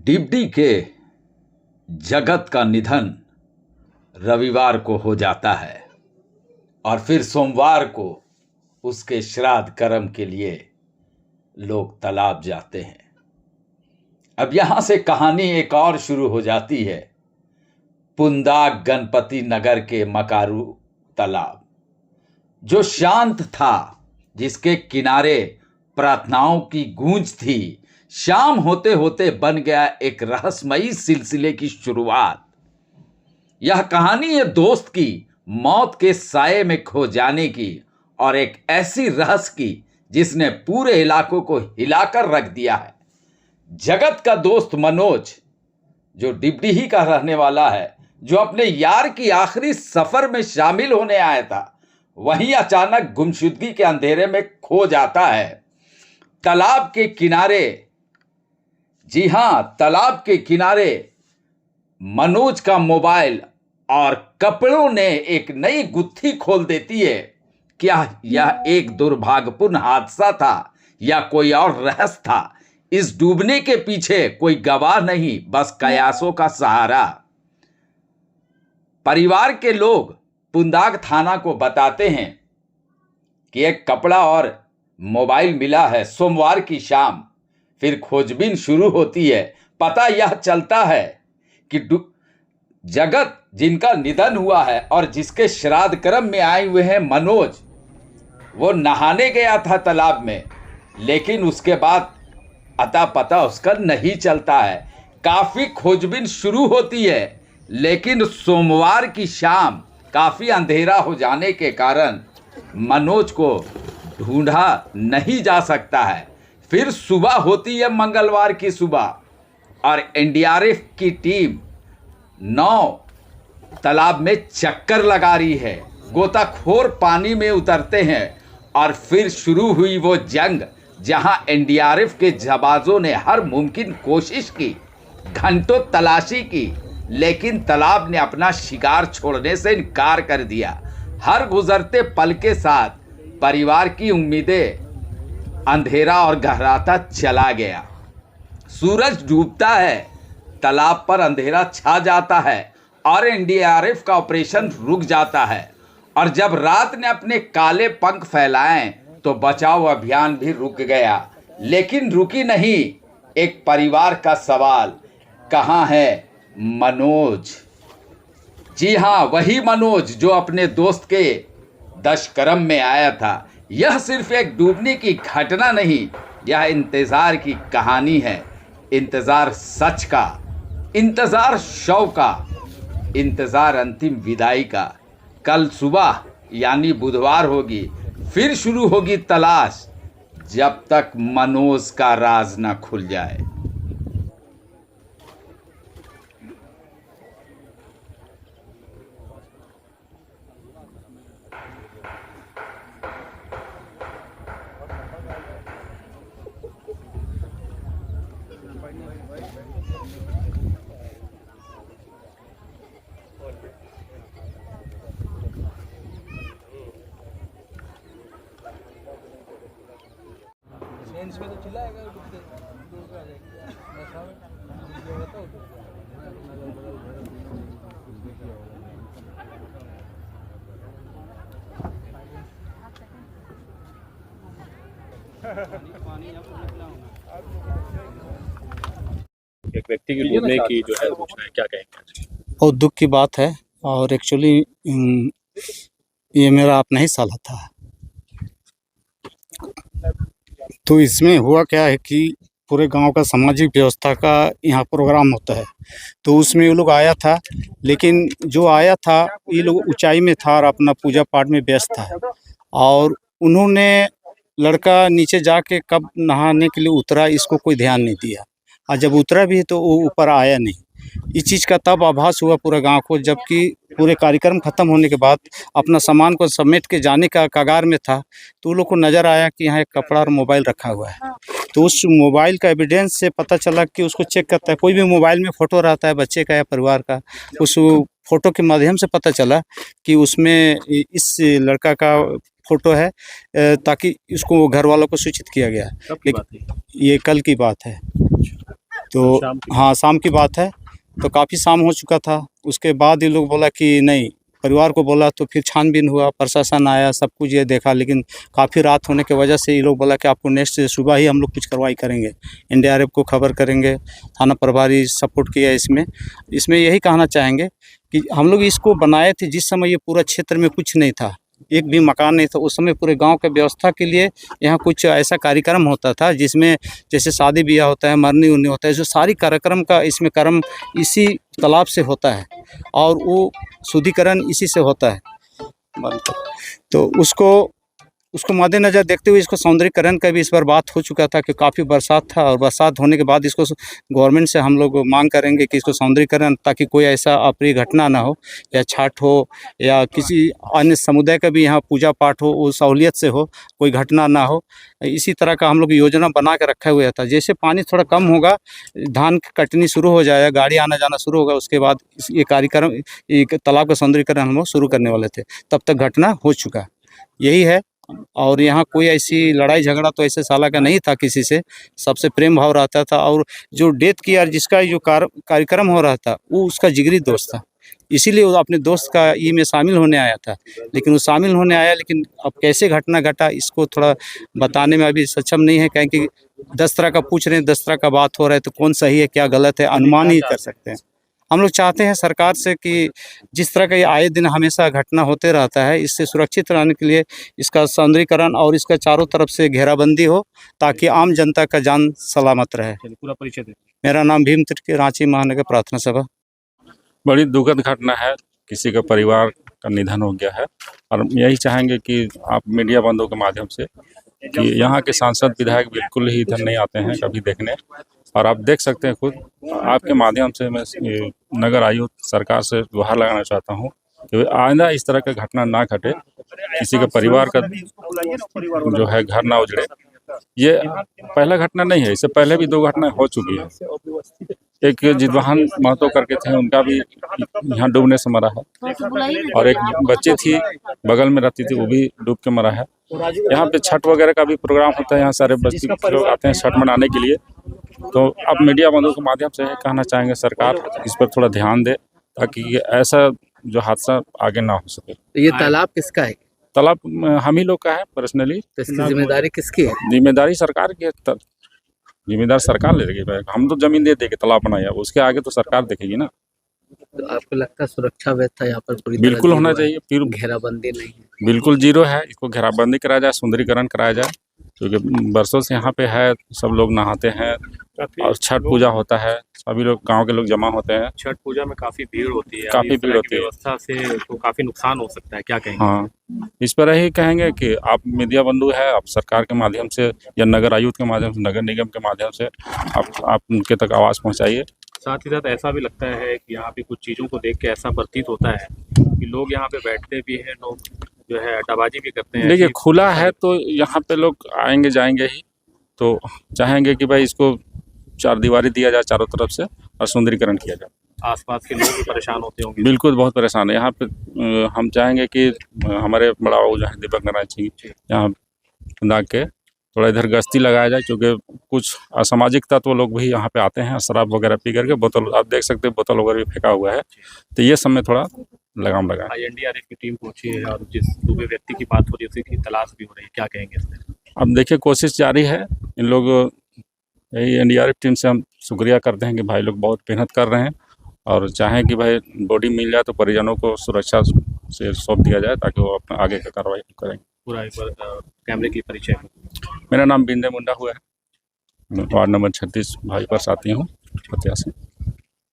डिबडी के जगत का निधन रविवार को हो जाता है और फिर सोमवार को उसके श्राद्ध कर्म के लिए लोग तालाब जाते हैं। अब यहां से कहानी एक और शुरू हो जाती है। पुंदाग गणपति नगर के मकारू तालाब, जो शांत था, जिसके किनारे प्रार्थनाओं की गूंज थी, शाम होते होते बन गया एक रहस्यमयी सिलसिले की शुरुआत। यह कहानी है दोस्त की मौत के साये में खो जाने की और एक ऐसी रहस्य की जिसने पूरे इलाकों को हिलाकर रख दिया है। जगत का दोस्त मनोज, जो डिबडीही का रहने वाला है, जो अपने यार की आखिरी सफर में शामिल होने आया था, वहीं अचानक गुमशुदगी के अंधेरे में खो जाता है। तालाब के किनारे, जी हां, तालाब के किनारे मनोज का मोबाइल और कपड़ों ने एक नई गुत्थी खोल देती है। क्या यह एक दुर्भाग्यपूर्ण हादसा था या कोई और रहस्य था? इस डूबने के पीछे कोई गवाह नहीं, बस कयासों का सहारा। परिवार के लोग पुंदाग थाना को बताते हैं कि एक कपड़ा और मोबाइल मिला है सोमवार की शाम। फिर खोजबीन शुरू होती है। पता यह चलता है कि जगत, जिनका निधन हुआ है और जिसके श्राद्ध कर्म में आए हुए हैं मनोज, वो नहाने गया था तालाब में, लेकिन उसके बाद अता पता उसका नहीं चलता है। काफी खोजबीन शुरू होती है, लेकिन सोमवार की शाम काफी अंधेरा हो जाने के कारण मनोज को ढूंढा नहीं जा सकता है। फिर सुबह होती है मंगलवार की सुबह और एनडीआरएफ की टीम 9 तालाब में चक्कर लगा रही है। गोताखोर पानी में उतरते हैं और फिर शुरू हुई वो जंग जहां एनडीआरएफ के जवानों ने हर मुमकिन कोशिश की, घंटों तलाशी की, लेकिन तालाब ने अपना शिकार छोड़ने से इनकार कर दिया। हर गुजरते पल के साथ परिवार की उम्मीदें अंधेरा और गहराता चला गया। सूरज डूबता है, तालाब पर अंधेरा छा जाता है और एनडीआरएफ का ऑपरेशन रुक जाता है। और जब रात ने अपने काले पंख फैलाए तो बचाव अभियान भी रुक गया। लेकिन रुकी नहीं एक परिवार का सवाल, कहाँ है मनोज? जी हाँ, वही मनोज जो अपने दोस्त के दशकर्म में आया था। यह सिर्फ एक डूबने की घटना नहीं, यह इंतजार की कहानी है। इंतजार सच का, इंतजार शव का, इंतजार अंतिम विदाई का। कल सुबह यानी बुधवार होगी, फिर शुरू होगी तलाश, जब तक मनोज का राज न खुल जाए। इसमें तो चिल्लाएगा, दूर का आ जाएगा। एक व्यक्ति की डूबने की जो है क्या कहेंगे? बहुत दुख की बात है और एक्चुअली ये मेरा अपना ही साला था। तो इसमें हुआ क्या है कि पूरे गांव का सामाजिक व्यवस्था का यहाँ प्रोग्राम होता है, तो उसमें वो लोग आया था। लेकिन जो आया था ये लोग ऊंचाई में था और अपना पूजा पाठ में व्यस्त था, और उन्होंने लड़का नीचे जाके कब नहाने के लिए उतरा इसको कोई ध्यान नहीं दिया, और जब उतरा भी तो वो ऊपर आया नहीं। इस चीज़ का तब आभास हुआ पूरे गांव को, जबकि पूरे कार्यक्रम खत्म होने के बाद अपना सामान को समेट के जाने का कगार में था, तो लोग को नज़र आया कि यहाँ एक कपड़ा और मोबाइल रखा हुआ है। तो उस मोबाइल का एविडेंस से पता चला कि उसको चेक करता है, कोई भी मोबाइल में फ़ोटो रहता है बच्चे का या परिवार का, उस फ़ोटो के माध्यम से पता चला कि उसमें इस लड़का का फ़ोटो है, ताकि इसको घर वालों को सूचित किया गया। लेकिन ये कल की बात है। तो शाम की हाँ, शाम की बात है। तो काफ़ी शाम हो चुका था। उसके बाद ये लोग बोला कि नहीं, परिवार को बोला, तो फिर छानबीन हुआ, प्रशासन आया, सब कुछ ये देखा, लेकिन काफ़ी रात होने की वजह से ये लोग बोला कि आपको नेक्स्ट सुबह ही हम लोग कुछ कार्रवाई करेंगे, एनडीआरएफ को खबर करेंगे। थाना प्रभारी सपोर्ट किया इसमें यही कहना चाहेंगे कि हम लोग इसको बनाए थे जिस समय ये पूरा क्षेत्र में कुछ नहीं था, एक भी मकान नहीं था। उस समय पूरे गांव के व्यवस्था के लिए यहाँ कुछ ऐसा कार्यक्रम होता था जिसमें जैसे शादी ब्याह होता है, मरनी उरनी होता है, जो सारी कार्यक्रम का इसमें कर्म इसी तालाब से होता है और वो शुद्धिकरण इसी से होता है। तो उसको मद्देनज़र देखते हुए इसको सौंदर्यीकरण का भी इस बार बात हो चुका था कि काफ़ी बरसात था, और बरसात होने के बाद इसको गवर्नमेंट से हम लोग मांग करेंगे कि इसको सौंदर्यीकरण, ताकि कोई ऐसा अप्रिय घटना ना हो, या छठ हो या किसी अन्य समुदाय का भी यहाँ पूजा पाठ हो, वो सहूलियत से हो, कोई घटना ना हो। इसी तरह का हम लोग योजना बना के रखा हुआ था। जैसे पानी थोड़ा कम होगा, धान की कटनी शुरू हो जाएगा, गाड़ी आना जाना शुरू होगा, उसके बाद ये कार्यक्रम, एक तालाब का सौंदर्यीकरण हम लोग शुरू करने वाले थे। तब तक घटना हो चुका, यही है। और यहाँ कोई ऐसी लड़ाई झगड़ा तो ऐसे साला का नहीं था किसी से, सबसे प्रेम भाव रहता था। और जो डेथ की यार जिसका जो कार्यक्रम हो रहा था, वो उसका जिगरी दोस्त था, इसीलिए वो अपने दोस्त का ई में शामिल होने आया था। लेकिन वो शामिल होने आया, लेकिन अब कैसे घटना घटा इसको थोड़ा बताने में अभी सक्षम नहीं है, क्योंकि 10 तरह का पूछ रहे हैं, 10 तरह का बात हो रहा है, तो कौन सही है क्या गलत है अनुमान ही कर सकते हैं। हम लोग चाहते हैं सरकार से कि जिस तरह का ये आए दिन हमेशा घटना होते रहता है, इससे सुरक्षित रहने के लिए इसका सौंदर्यीकरण और इसका चारों तरफ से घेराबंदी हो, ताकि आम जनता का जान सलामत रहे। पूरा परिचय दें। मेरा नाम भीम तिर्की, रांची महानगर प्रार्थना सभा। बड़ी दुखद घटना है, किसी का परिवार का निधन हो गया है, और यही चाहेंगे कि आप मीडिया बंधुओं के माध्यम से कि यहाँ के सांसद विधायक बिल्कुल ही इधर नहीं आते हैं कभी देखने, और आप देख सकते हैं खुद। आपके माध्यम से मैं नगर आयुक्त सरकार से गुहार लगाना चाहता हूँ कि आइंदा इस तरह का घटना ना घटे, किसी के परिवार का जो है घर ना उजड़े। ये पहला घटना नहीं है, इससे पहले भी 2 घटना हो चुकी है। एक जितवाहन महतो करके थे, उनका भी यहाँ डूबने से मरा है, और एक बच्ची थी बगल में रहती थी, वो भी डूब के मरा है। यहाँ पे छठ वगैरह का भी प्रोग्राम होता है, यहाँ सारे बच्चे लोग आते हैं छठ मनाने के लिए। तो अब मीडिया बंधुओं के माध्यम से कहना चाहेंगे सरकार इस पर थोड़ा ध्यान दे, ताकि ऐसा जो हादसा आगे ना हो सके। ये तालाब किसका है? तालाब हम ही लोग का है पर्सनली। तो इसकी जिम्मेदारी किसकी है? जिम्मेदारी सरकार की है, जिम्मेदार सरकार ले लेगी। हम तो जमीन दे देंगे, तालाब बनाया, उसके आगे तो सरकार देखेगी ना। तो आपको लगता है सुरक्षा व्यवस्था यहाँ पर पूरी बिल्कुल होना चाहिए, फिर घेराबंदी नहीं है? बिल्कुल जीरो है, इसको घेराबंदी कराया जाए, सुंदरीकरण कराया जाए, क्योंकि बरसों से यहाँ पे है, सब लोग नहाते हैं और छठ पूजा होता है, सभी लोग गांव के लोग जमा होते हैं। छठ पूजा में काफी भीड़ होती है, काफी भीड़ होती है, व्यवस्था से तो काफी नुकसान हो सकता है, क्या कहेंगे? हाँ, इस पर यही कहेंगे कि आप मीडिया बंधु है, आप सरकार के माध्यम से या नगर आयुक्त के माध्यम से, नगर निगम के माध्यम से आप उनके तक आवाज़ पहुँचाइए। साथ ही साथ ऐसा भी लगता है कि यहाँ पे कुछ चीज़ों को देख के ऐसा प्रतीत होता है कि लोग यहाँ पे बैठते भी हैं, लोग जो है अड्डाबाजी भी करते हैं। देखिए, खुला है तो यहाँ पे लोग आएंगे जाएंगे ही, तो चाहेंगे कि भाई इसको 4 दीवारी दिया जाए चारों तरफ से और सुंदरीकरण किया जाए। आसपास के लोग भी परेशान होते होंगे। बिल्कुल, बहुत परेशान है यहाँ पे। हम चाहेंगे कि हमारे बड़ा बाबू जो है दीपक नारायण सिंह, यहाँ दाग के थोड़ा इधर गश्ती लगाया जाए, क्योंकि कुछ असामाजिक तत्व लोग भी यहाँ पे आते हैं शराब वगैरह पी करके, बोतल आप देख सकते हैं, बोतल वगैरह भी फेंका हुआ है, तो ये सब में थोड़ा लगाम लगाए। एनडीआरएफ की टीम पहुंची है और जिस डूबे व्यक्ति की बात हो रही है उसी की तलाश भी हो रही है, क्या कहेंगे इसमें? अब देखिए, कोशिश जारी है। इन लोग यही एनडीआरएफ टीम से हम शुक्रिया करते हैं कि भाई लोग बहुत मेहनत कर रहे हैं, और चाहें कि भाई बॉडी मिल जाए तो परिजनों को सुरक्षा से सौंप दिया जाए, ताकि वो अपना आगे का कार्रवाई करें। पूरा एक बार कैमरे की परिचय। मेरा नाम बिंदे मुंडा हुआ है, वार्ड नंबर 36 भाजपा साथी हूँ, फतेहा से।